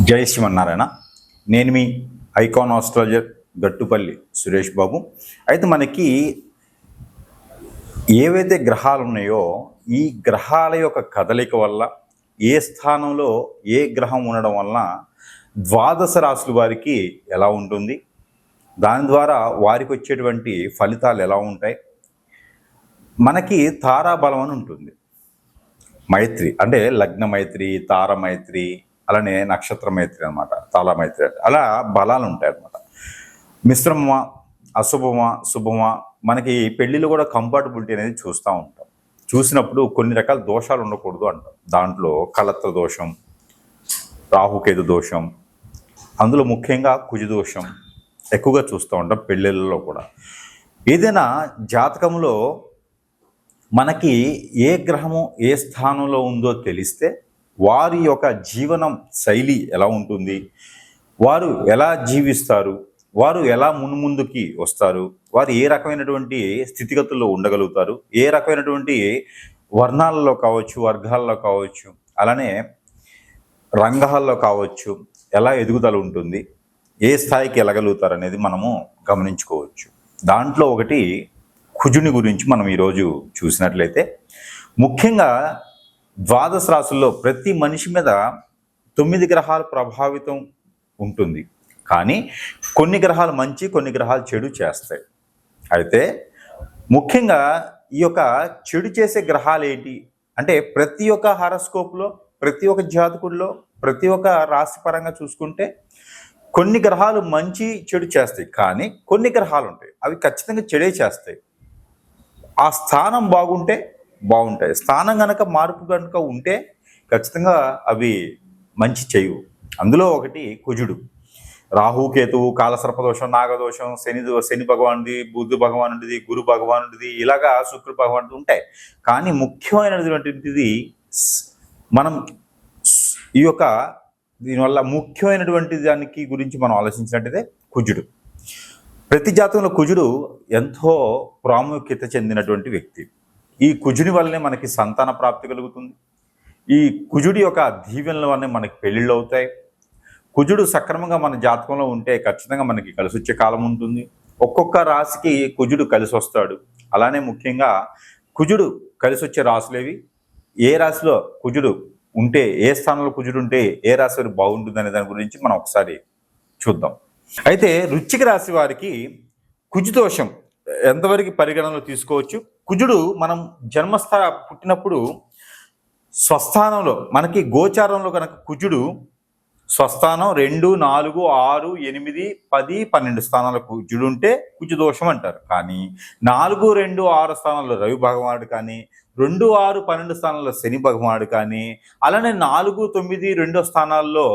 జై శ్రీమన్నారాయణ. నేను మీ icon astrologer Gattupalli Suresh Babu. అయితే మనకి ఏవైతే గ్రహాలు ఉన్నాయో ఈ గ్రహాల యొక్క కదలిక వల్ల ఏ స్థానంలో ఏ గ్రహం ఉండడం వలన ద్వాదశ రాశుల వారికి ఎలా ఉంటుంది, దాని ద్వారా వారికి వచ్చేటువంటి ఫలితాలు ఎలా ఉంటాయి. మనకి తారాబలం అని ఉంటుంది. మైత్రి అంటే లగ్న మైత్రి, తార మైత్రి, అలానే నక్షత్ర మైత్రి అనమాట, తాళ మైత్రి. అలా బలాలు ఉంటాయి అన్నమాట. మిశ్రమమా, అశుభమా, శుభమా, మనకి పెళ్ళిళ్ళు కూడా కంఫర్టబిలిటీ అనేది చూస్తూ ఉంటాం. చూసినప్పుడు కొన్ని రకాల దోషాలు ఉండకూడదు అంటాం. దాంట్లో కలత్ర దోషం, రాహుకేతు దోషం, అందులో ముఖ్యంగా కుజ దోషం ఎక్కువగా చూస్తూ ఉంటాం పెళ్ళిళ్ళలో కూడా. ఏదైనా జాతకంలో మనకి ఏ గ్రహము ఏ స్థానంలో ఉందో తెలిస్తే వారి యొక్క జీవనం శైలి ఎలా ఉంటుంది, వారు ఎలా జీవిస్తారు, వారు ఎలా మున్ముందుకి వస్తారు, వారు ఏ రకమైనటువంటి స్థితిగతుల్లో ఉండగలుగుతారు, ఏ రకమైనటువంటి వర్ణాలలో కావచ్చు, వర్గాల్లో కావచ్చు, అలానే రంగాల్లో కావచ్చు, ఎలా ఎదుగుదల ఉంటుంది, ఏ స్థాయికి వెళ్ళగలుగుతారు అనేది మనము గమనించుకోవచ్చు. దాంట్లో ఒకటి కుజుని గురించి మనం ఈరోజు చూసినట్లయితే, ముఖ్యంగా ద్వాదశ రాశుల్లో ప్రతి మనిషి మీద 9 గ్రహాలు ప్రభావితం ఉంటుంది. కానీ కొన్ని గ్రహాలు మంచి, కొన్ని గ్రహాలు చెడు చేస్తాయి. అయితే ముఖ్యంగా ఈ యొక్క చెడు చేసే గ్రహాలు ఏంటి అంటే, ప్రతి ఒక్క హారోస్కోప్లో, ప్రతి ఒక్క జాతకుల్లో, ప్రతి ఒక్క రాశి పరంగా చూసుకుంటే కొన్ని గ్రహాలు మంచి చెడు చేస్తాయి. కానీ కొన్ని గ్రహాలు ఉంటాయి, అవి ఖచ్చితంగా చెడే చేస్తాయి. ఆ స్థానం బాగుంటే బాగుంటాయి, స్థానం కనుక మార్పు కనుక ఉంటే ఖచ్చితంగా అవి మంచి చేయవు. అందులో ఒకటి కుజుడు. రాహుకేతువు, కాలసర్పదోషం, నాగదోషం, శని భగవానుడి, బుద్ధ భగవానుడిది, గురు భగవానుడిది, ఇలాగా శుక్ర భగవానుడి ఉంటాయి. కానీ ముఖ్యమైనటువంటిది మనం ఈ యొక్క దీనివల్ల ముఖ్యమైనటువంటి దానికి గురించి మనం ఆలోచించినట్టయితే కుజుడు. ప్రతి జాతకంలో కుజుడు ఎంతో ప్రాముఖ్యత చెందినటువంటి వ్యక్తి. ఈ కుజుని వల్లనే మనకి సంతాన ప్రాప్తి కలుగుతుంది. ఈ కుజుడి యొక్క దీవెనల వల్లనే మనకి పెళ్ళిళ్ళు అవుతాయి. కుజుడు సక్రమంగా మన జాతకంలో ఉంటే ఖచ్చితంగా మనకి కలిసి వచ్చే కాలం ఉంటుంది. ఒక్కొక్క రాశికి కుజుడు కలిసి వస్తాడు. అలానే ముఖ్యంగా కుజుడు కలిసి వచ్చే రాశులేవి, ఏ రాశిలో కుజుడు ఉంటే, ఏ స్థానంలో కుజుడు ఉంటే ఏ రాశి వారికి బాగుంటుంది అనే దాని గురించి మనం ఒకసారి చూద్దాం. అయితే వృశ్చిక రాశి వారికి కుజు దోషం ఎంతవరకు పరిగణనలో తీసుకోవచ్చు. కుజుడు మనం పుట్టినప్పుడు స్వస్థానంలో, మనకి గోచారంలో కనుక కుజుడు స్వస్థానం 2, 4, 6, 8, 10, 12 స్థానాల కుజుడు ఉంటే కుజు దోషం అంటారు. కానీ 4, 2, 6 స్థానాల్లో రవి భగవానుడు కానీ, 2, 6, 12 స్థానాల్లో శని భగవానుడు కానీ, అలానే 4, 9, 2 స్థానాల్లో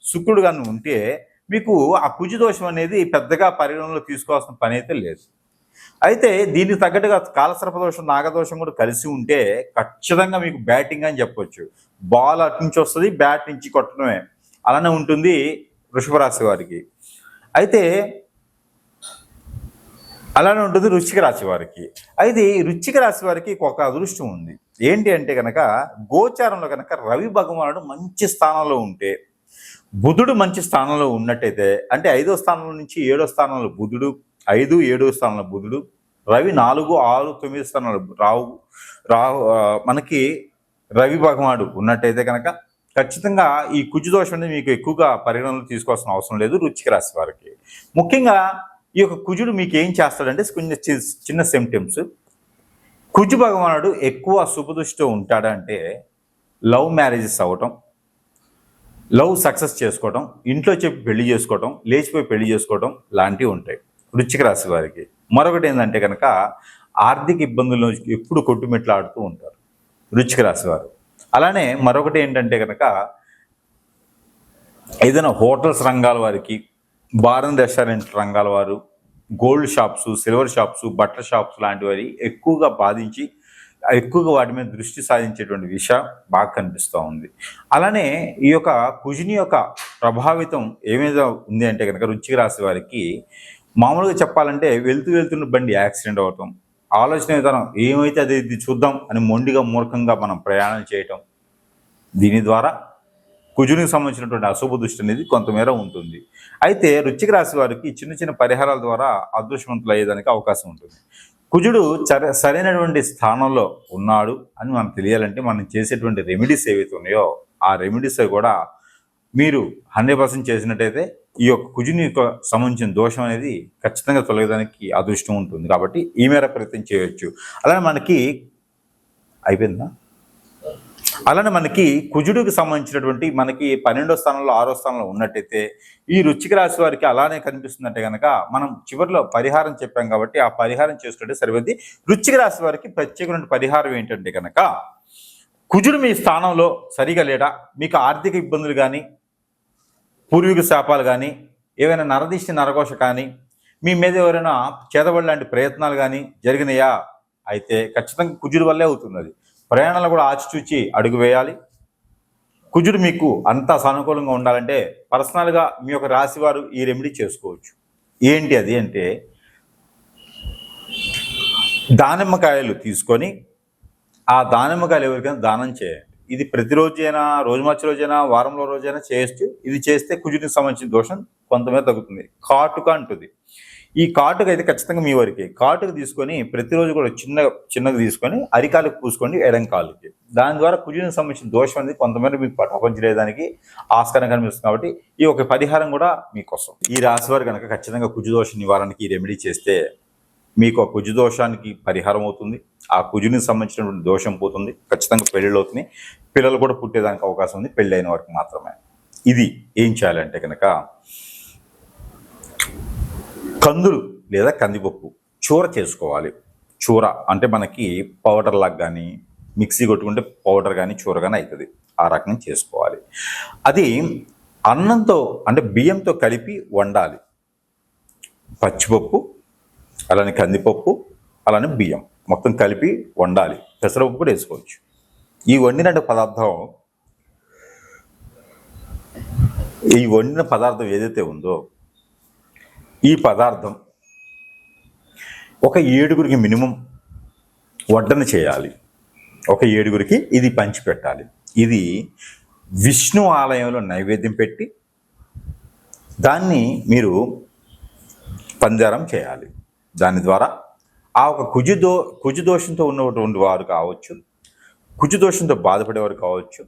శుక్రుడు కానీ ఉంటే మీకు ఆ కుజు దోషం అనేది పెద్దగా పరిగణనలో తీసుకోవాల్సిన పని అయితే లేదు. అయితే దీనికి తగ్గట్టుగా కాలసర్పదోషం, నాగదోషం కూడా కలిసి ఉంటే ఖచ్చితంగా మీకు బ్యాటింగ్ అని చెప్పొచ్చు. బాల్ అటు నుంచి వస్తుంది, బ్యాట్ నుంచి కొట్టడమే. అలానే ఉంటుంది వృషభ రాశి వారికి. అయితే అలానే ఉంటుంది వృశ్చిక రాశి వారికి. అయితే ఈ వృశ్చిక రాశి వారికి ఒక అదృష్టం ఉంది. ఏంటి అంటే కనుక, గోచారంలో కనుక రవి భగవానుడు మంచి స్థానంలో ఉంటే, బుధుడు మంచి స్థానంలో ఉన్నట్టయితే, అంటే 5వ స్థానంలో నుంచి 7వ స్థానంలో బుధుడు, 5, 7వ స్థానంలో బుధుడు, రవి 4, 6, 9 స్థానంలో రాహు మనకి రవి భగవానుడు ఉన్నట్టయితే కనుక ఖచ్చితంగా ఈ కుజు దోషం అనేది మీకు ఎక్కువగా పరిగణనలో తీసుకోవాల్సిన అవసరం లేదు వృశ్చిక రాశి వారికి. ముఖ్యంగా ఈ యొక్క కుజుడు మీకు ఏం చేస్తాడంటే, చిన్న సిమ్టమ్స్. కుజు భగవానుడు ఎక్కువ శుభదృష్టితో ఉంటాడంటే లవ్ మ్యారేజెస్ అవ్వటం, లవ్ సక్సెస్ చేసుకోవడం, ఇంట్లో చెప్పి పెళ్లి చేసుకోవడం, లేచిపోయి పెళ్లి చేసుకోవడం లాంటివి ఉంటాయి వృశ్చిక రాశి వారికి. మరొకటి ఏంటంటే కనుక, ఆర్థిక ఇబ్బందుల్లో ఎప్పుడు కొట్టుమిట్లాడుతూ ఉంటారు వృశ్చిక రాశి వారు. అలానే మరొకటి ఏంటంటే కనుక, ఏదైనా హోటల్స్ రంగాల వారికి, బార్ అండ్ రెస్టారెంట్ రంగాల వారు, గోల్డ్ షాప్స్, సిల్వర్ షాప్స్, బట్టల షాప్స్ లాంటి వారి ఎక్కువగా బాధించి ఎక్కువగా వాటి మీద దృష్టి సాధించేటువంటి విషయం బాగా కనిపిస్తూ ఉంది. అలానే ఈ యొక్క కుజుని యొక్క ప్రభావితం ఏమైనా ఉంది అంటే కనుక వృశ్చిక రాశి వారికి మామూలుగా చెప్పాలంటే వెళ్తున్న బండి యాక్సిడెంట్ అవ్వటం, ఆలోచన విధానం ఏమైతే అది చూద్దాం అని మొండిగా మూర్ఖంగా మనం ప్రయాణం చేయటం, దీని ద్వారా కుజునికి సంబంధించినటువంటి అశుభ దృష్టి అనేది కొంతమేర ఉంటుంది. అయితే వృశ్చిక రాశి వారికి చిన్న చిన్న పరిహారాల ద్వారా అదృష్టవంతులు అయ్యేదానికి అవకాశం ఉంటుంది. కుజుడు సరైనటువంటి స్థానంలో ఉన్నాడు అని మనం తెలియాలంటే మనం చేసేటువంటి రెమెడీస్ ఏవైతే ఉన్నాయో ఆ రెమెడీస్ కూడా మీరు 100% చేసినట్టయితే ఈ యొక్క కుజుని యొక్క సంబంధించిన దోషం అనేది ఖచ్చితంగా తొలగడానికి అదృష్టం ఉంటుంది. కాబట్టి ఈ మేర ప్రయత్నం చేయవచ్చు. అలానే మనకి కుజుడికి సంబంధించినటువంటి మనకి 12వ స్థానంలో 6వ స్థానంలో ఉన్నట్టయితే ఈ వృశ్చిక రాశి వారికి అలానే కనిపిస్తుందంటే కనుక మనం చివరిలో పరిహారం చెప్పాం కాబట్టి ఆ పరిహారం చేసుకుంటే సరిపోద్ది. వృశ్చిక రాశి వారికి ప్రత్యేకమైన పరిహారం ఏంటంటే కనుక కుజుడు మీ స్థానంలో సరిగా లేడా, మీకు ఆర్థిక ఇబ్బందులు కానీ పూర్వీక శాపాలు కానీ ఏవైనా నరదిష్టి నరఘోష కానీ మీ మీద ఎవరైనా చేతబడి లాంటి ప్రయత్నాలు కానీ జరిగినాయా అయితే ఖచ్చితంగా కుజుడు వల్లే అవుతుంది. అది ప్రయాణాలు కూడా ఆచిచూచి అడుగు వేయాలి. కుజుడు మీకు అంతా సానుకూలంగా ఉండాలంటే పర్సనల్గా మీ యొక్క రాశి వారు ఈ రెమెడీ చేసుకోవచ్చు. ఏంటి అది అంటే దానిమ్మకాయలు తీసుకొని ఆ దానిమ్మకాయలు ఎవరికైనా దానం చేయండి. ఇది ప్రతిరోజైనా, రోజు మధ్య రోజైనా, వారంలో రోజైనా చేయొచ్చు. ఇది చేస్తే కుజుడికి సంబంధించిన దోషం కొంతమేర తగ్గుతుంది. కాటుక అంటుంది. ఈ కాటుక అయితే ఖచ్చితంగా మీ వరకే. కాటుక తీసుకొని ప్రతిరోజు కూడా చిన్నగా తీసుకొని అరికాలకు పూసుకోండి, ఎడం కాలుకి. దాని ద్వారా కుజుడికి సంబంధించిన దోషం అనేది కొంతమేర మీకు పటాపంచలేదానికి ఆస్కారం కనిపిస్తుంది. కాబట్టి ఈ ఒక పరిహారం కూడా మీకోసం. ఈ రాశి వారు కనుక ఖచ్చితంగా కుజు దోష నివారణకి ఈ రెమెడీ చేస్తే మీకు ఆ కుజు దోషానికి పరిహారం అవుతుంది. ఆ కుజునికి సంబంధించినటువంటి దోషం పోతుంది. ఖచ్చితంగా పెళ్ళిళ్ళు అవుతున్నాయి. పిల్లలు కూడా పుట్టేదానికి అవకాశం ఉంది, పెళ్ళి అయిన వరకు మాత్రమే. ఇది ఏం చేయాలంటే కనుక కందులు లేదా కందిపప్పు చూర చేసుకోవాలి. చూర అంటే మనకి పౌడర్ లాగా కానీ మిక్సీ కొట్టుకుంటే పౌడర్ కానీ చూర కానీ అవుతుంది. ఆ రకంగా చేసుకోవాలి. అది అన్నంతో అంటే బియ్యంతో కలిపి వండాలి. పచ్చిపప్పు అలానే కందిపప్పు అలానే బియ్యం మొత్తం కలిపి వండాలి. పెసరపప్పు కూడా వేసుకోవచ్చు. ఈ వండిన పదార్థం ఏదైతే ఉందో ఈ పదార్థం ఒక 7గురికి మినిమం వడ్డన చేయాలి. ఒక 7గురికి ఇది పంచిపెట్టాలి. ఇది విష్ణు ఆలయంలో నైవేద్యం పెట్టి దాన్ని మీరు పంజారం చేయాలి. దాని ద్వారా ఆ ఒక కుజు దోషంతో ఉన్నటువంటి వారు కావచ్చు, కుజు దోషంతో బాధపడేవారు కావచ్చు,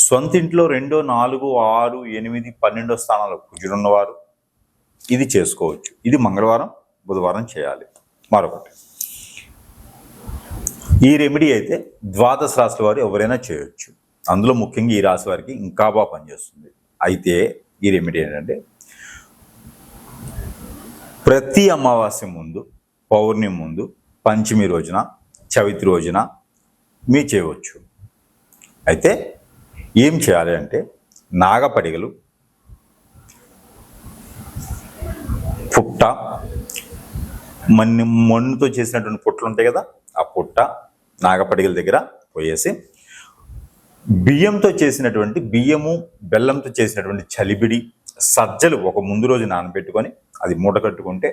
సొంత ఇంట్లో 2, 4, 6, 8, 12 స్థానాల్లో కుజుడు ఉన్నవారు ఇది చేసుకోవచ్చు. ఇది మంగళవారం, బుధవారం చేయాలి. మరొకటి ఈ రెమెడీ అయితే ద్వాదశ రాశుల వారు ఎవరైనా చేయొచ్చు. అందులో ముఖ్యంగా ఈ రాశి వారికి ఇంకా బాగా పనిచేస్తుంది. అయితే ఈ రెమెడీ ఏంటంటే ప్రతి అమావాస్య ముందు, పౌర్ణమి ముందు, పంచమి రోజున, చవితి రోజున మీరు చేయవచ్చు. అయితే ఏం చేయాలి అంటే నాగపడిగలు, పుట్ట, మన్నుతో చేసినటువంటి పుట్టలు ఉంటాయి కదా, ఆ పుట్ట నాగపడిగల దగ్గర పోయేసి బియ్యంతో చేసినటువంటి బియ్యము బెల్లంతో చేసినటువంటి చలిబిడి సజ్జలు ఒక ముందు రోజు నానబెట్టుకొని అది మూట కట్టుకుంటే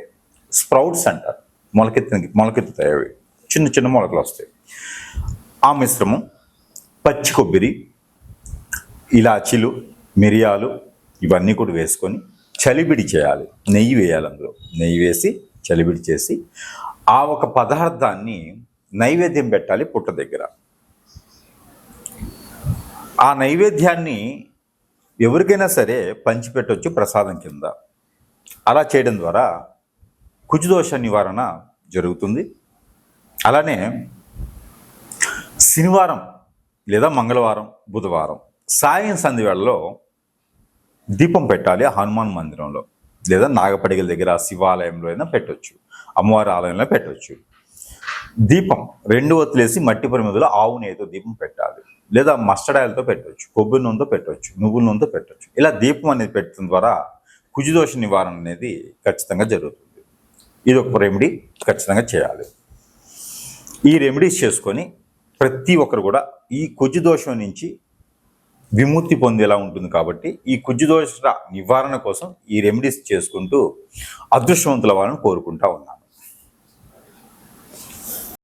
స్ప్రౌట్స్ అంటారు. మొలకెత్తుతాయి. అవి చిన్న చిన్న మొలకలు వస్తాయి. ఆ మిశ్రమం పచ్చి కొబ్బరి, ఇలాచీలు, మిరియాలు ఇవన్నీ కూడా వేసుకొని చలిబిడి చేయాలి. నెయ్యి వేయాలి. అందులో నెయ్యి వేసి చలిబిడి చేసి ఆ ఒక పదార్థాన్ని నైవేద్యం పెట్టాలి పుట్ట దగ్గర. ఆ నైవేద్యాన్ని ఎవరికైనా సరే పంచిపెట్టవచ్చు ప్రసాదం కింద. అలా చేయడం ద్వారా కుజదోష నివారణ జరుగుతుంది. అలానే శనివారం లేదా మంగళవారం, బుధవారం సాయం సంధ్య వేళలో దీపం పెట్టాలి. హనుమాన్ మందిరంలో లేదా నాగపడిగల దగ్గర శివాలయంలో అయినా పెట్టవచ్చు, అమ్మవారి ఆలయంలో పెట్టవచ్చు. దీపం 2 ఒత్తులేసి మట్టి పరిమిదిలో ఆవు నెయ్యితో దీపం పెట్టాలి. లేదా మస్టర్డ్ ఆయిల్తో పెట్టవచ్చు, కొబ్బరి నూనెతో పెట్టవచ్చు, నువ్వుల నూనెతో పెట్టవచ్చు. ఇలా దీపం అనేది పెట్టడం ద్వారా కుజదోష నివారణ అనేది ఖచ్చితంగా జరుగుతుంది. ఇది ఒక రెమెడీ ఖచ్చితంగా చేయాలి. ఈ రెమెడీస్ చేసుకొని ప్రతి ఒక్కరు కూడా ఈ కుజదోషం నుంచి విముక్తి పొందేలా ఉంటుంది. కాబట్టి ఈ కుజదోష నివారణ కోసం ఈ రెమెడీస్ చేసుకుంటూ అదృష్టవంతుల వాళ్ళని కోరుకుంటా ఉన్నాను.